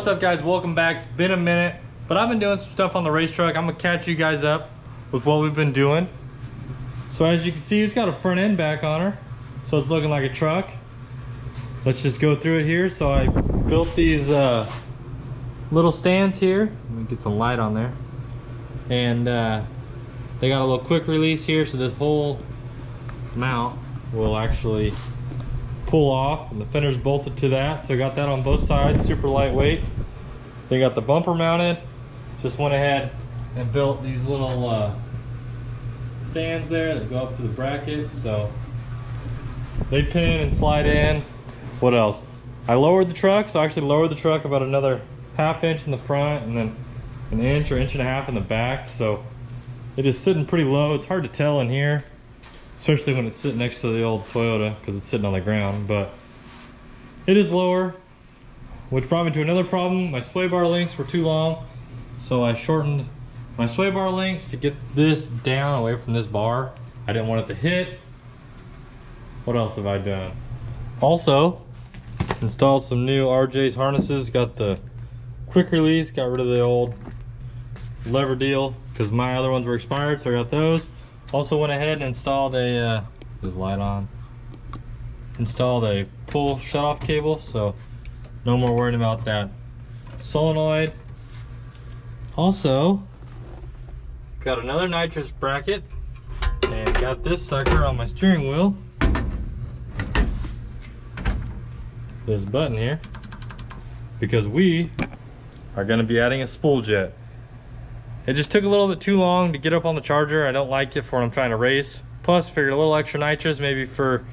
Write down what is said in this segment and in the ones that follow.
What's up, guys? Welcome back. It's been a minute, but I've been doing some stuff on the Racetrack. I'm gonna catch you guys up with what we've been doing. So as you can see, it's got a front end back on her, so it's looking like a truck. Let's just go through it here. So I built these little stands here. Let me get some light on there. And they got a little quick release here, so this whole mount will actually pull off, and the fender's bolted to that. So I got that on both sides, super lightweight. They got the bumper mounted. Just went ahead and built these little stands there that go up to the bracket, so they pin and slide in. What else? I lowered the truck, so I actually lowered the truck about another ½ inch in the front and then an inch or inch and a half in the back, so it is sitting pretty low. It's hard to tell in here, especially when it's sitting next to the old Toyota because it's sitting on the ground, but it is lower, which brought me to another problem. My sway bar links were too long, so I shortened my sway bar links to get this down away from this bar. I didn't want it to hit. What else have I done? Also, installed some new RJ's harnesses. Got the quick release, got rid of the old lever deal because my other ones were expired, so I got those. Also went ahead and installed a is light on. Installed a pull shutoff cable, so no more worrying about that solenoid. Also got another nitrous bracket and got this sucker on my steering wheel. This button here, because we are going to be adding a spool jet. It just took a little bit too long to get up on the charger. I don't like it for when I'm trying to race. Plus, figured a little extra nitrous maybe for,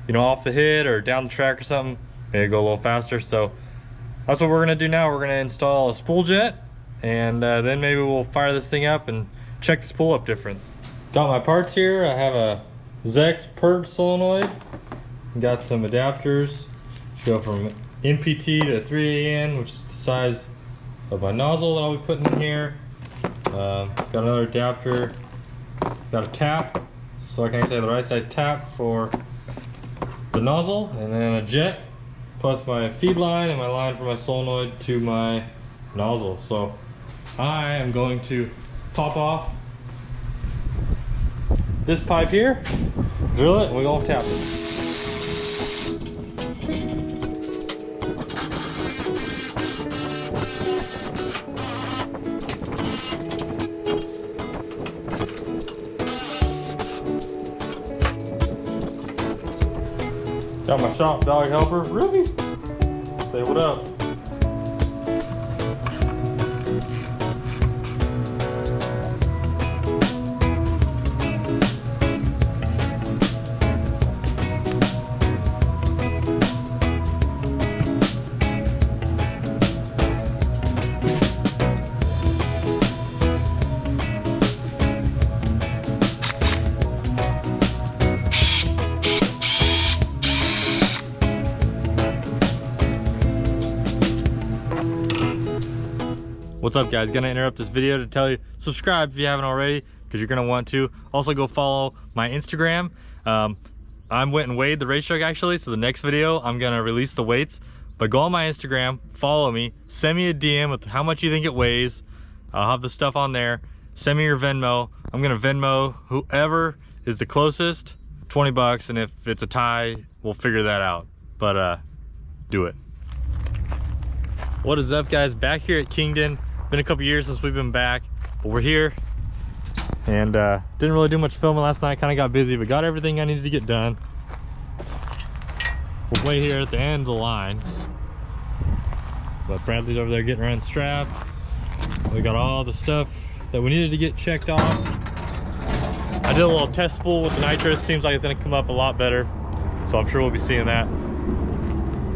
you know, off the hit or down the track or something. Maybe go a little faster. So that's what we're gonna do now. We're gonna install a spool jet, and then maybe we'll fire this thing up and check the spool up difference. Got my parts here. I have a Zex purge solenoid. Got some adapters. Go from MPT to 3AN, which is the size of my nozzle that I'll be putting in here. Got another adapter, got a tap, so I can actually have the right size tap for the nozzle, and then a jet, plus my feed line and my line for my solenoid to my nozzle. So I am going to pop off this pipe here, drill it, and we're gonna tap it. Got my shop dog helper, Ruby. Say what up. What's up, guys? Gonna interrupt this video to tell you, subscribe if you haven't already, because you're gonna want to. Also go follow my Instagram. I went and weighed the Racetrack actually, so the next video I'm gonna release the weights. But go on my Instagram, follow me, send me a DM with how much you think it weighs. I'll have the stuff on there. Send me your Venmo. I'm gonna Venmo whoever is the closest, 20 bucks, and if it's a tie, we'll figure that out. But do it. What is up, guys? Back here at Kingdon. Been a couple years since we've been back, but we're here, and didn't really do much filming last night. Kind of got busy, but got everything I needed to get done. We're way here at the end of the line, but Bradley's over there getting her unstrapped. We got all the stuff that we needed to get checked off. I did a little test spool with the nitrous. Seems like it's gonna come up a lot better, so I'm sure we'll be seeing that.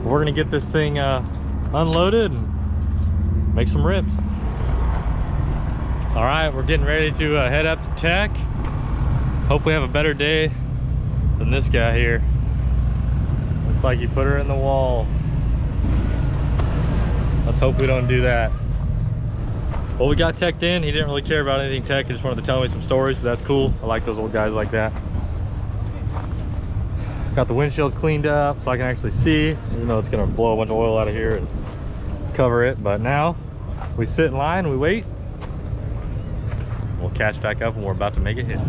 We're gonna get this thing unloaded and make some rips. All right, we're getting ready to head up to Tech. Hope we have a better day than this guy here. Looks like he put her in the wall. Let's hope we don't do that. Well, we got teched in. He didn't really care about anything tech. He just wanted to tell me some stories, but that's cool. I like those old guys like that. Got the windshield cleaned up so I can actually see, even though it's gonna blow a bunch of oil out of here and cover it. But now we sit in line, we wait. We'll catch back up and we're about to make a hit.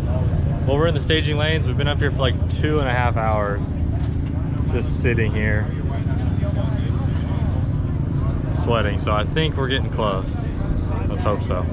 Well, we're in the staging lanes. We've been up here for like 2.5 hours. Just sitting here. Sweating, so I think we're getting close. Let's hope so.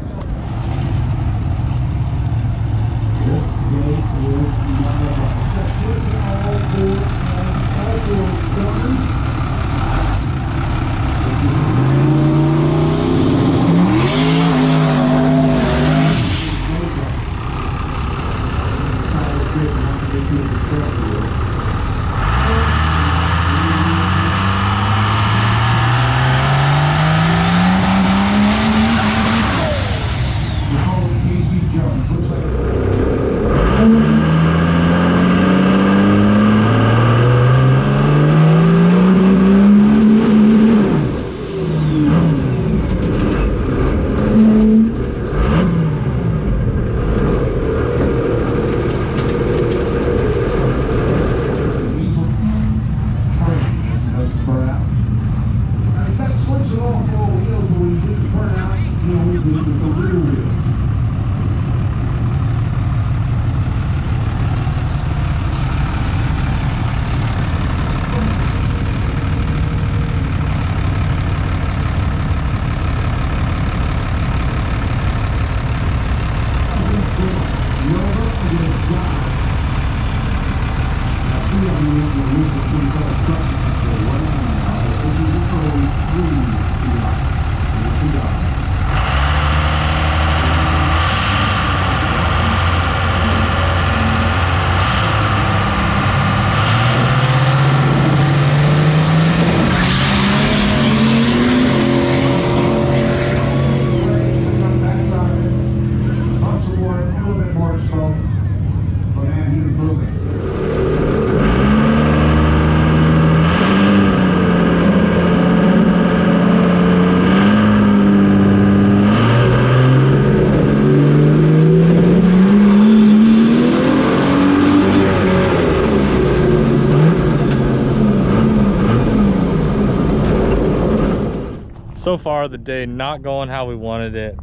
So far the day not going how we wanted it.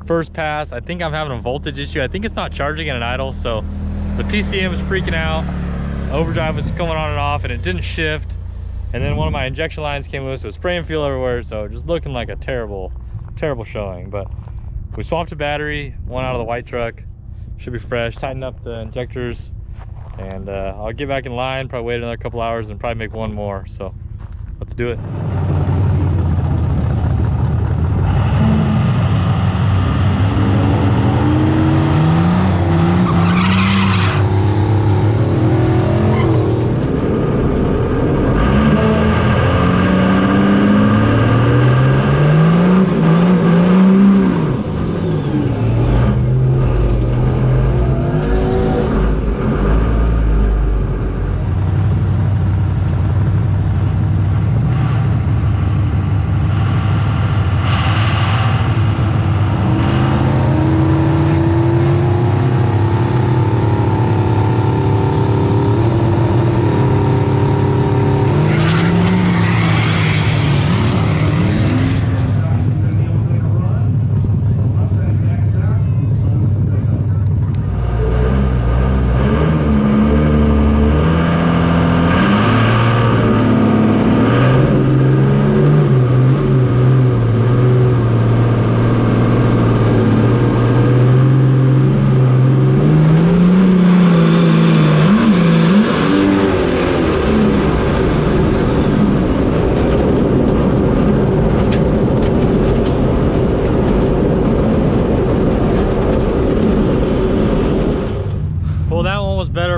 First pass, I think I'm having a voltage issue. I think it's not charging in an idle, so the PCM is freaking out. Overdrive was going on and off and it didn't shift. And then one of my injection lines came loose, so it was spraying fuel everywhere, so just looking like a terrible showing. But we swapped a battery, one out of the white truck. Should be fresh, tighten up the injectors, and I'll get back in line, probably wait another couple hours and probably make one more. So let's do it.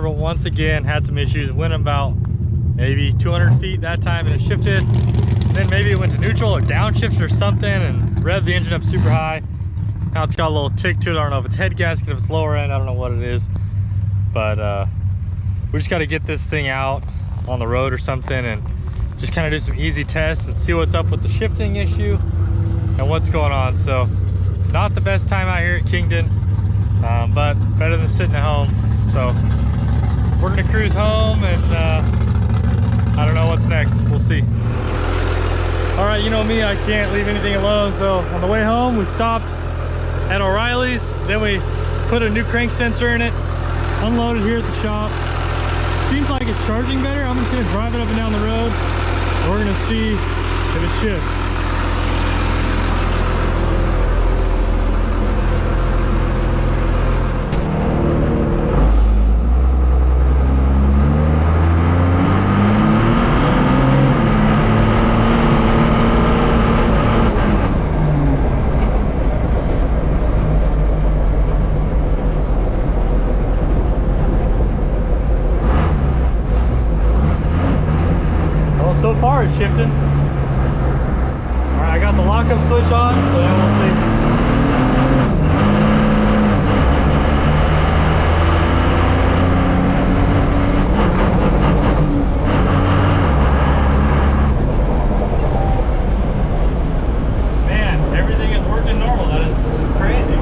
Once again had some issues, went about maybe 200 feet that time and it shifted, then maybe it went to neutral or downshift or something and revved the engine up super high. Now it's got a little tick to it. I don't know if it's head gasket, if it's lower end, I don't know what it is, but we just got to get this thing out on the road or something and just kind of do some easy tests and see what's up with the shifting issue and what's going on. So not the best time out here at Kingdon, but better than sitting at home. So we're gonna cruise home and I don't know what's next. We'll see. All right, you know me, I can't leave anything alone. So on the way home, we stopped at O'Reilly's. Then we put a new crank sensor in it, unloaded here at the shop. Seems like it's charging better. I'm just gonna drive it up and down the road. And we're gonna see if it shifts. So far it's shifting. All right, I got the lockup switch on, so then we'll see. Man, everything is working normal. That is crazy.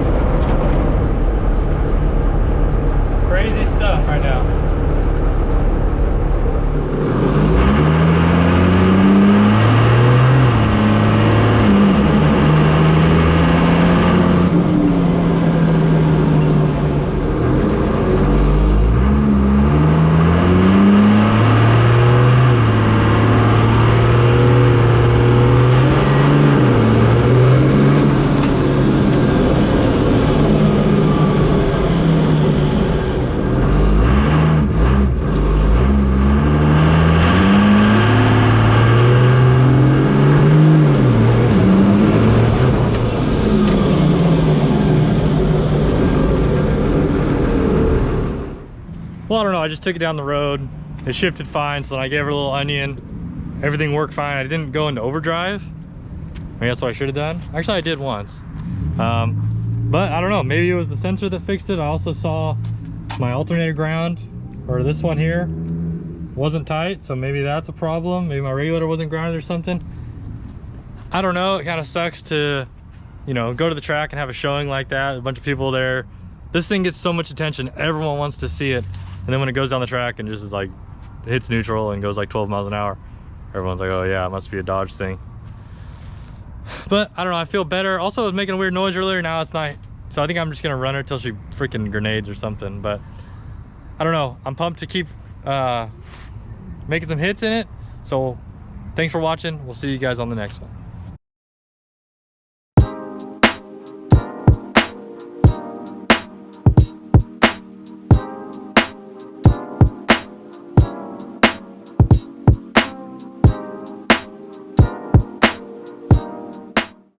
Crazy stuff right now. Well, I don't know, I just took it down the road. It shifted fine, so then I gave her a little onion. Everything worked fine. I didn't go into overdrive. Maybe that's what I should have done. Actually, I did once. But I don't know, maybe it was the sensor that fixed it. I also saw my alternator ground, or this one here, wasn't tight, so maybe that's a problem. Maybe my regulator wasn't grounded or something. I don't know, it kind of sucks to, you know, go to the track and have a showing like that, a bunch of people there. This thing gets so much attention, everyone wants to see it. And then when it goes down the track and just like hits neutral and goes like 12 miles an hour, everyone's like, oh yeah, it must be a Dodge thing. But I don't know, I feel better. Also, it was making a weird noise earlier, now it's night. So I think I'm just gonna run her till she freaking grenades or something. But I don't know, I'm pumped to keep making some hits in it. So thanks for watching. We'll see you guys on the next one.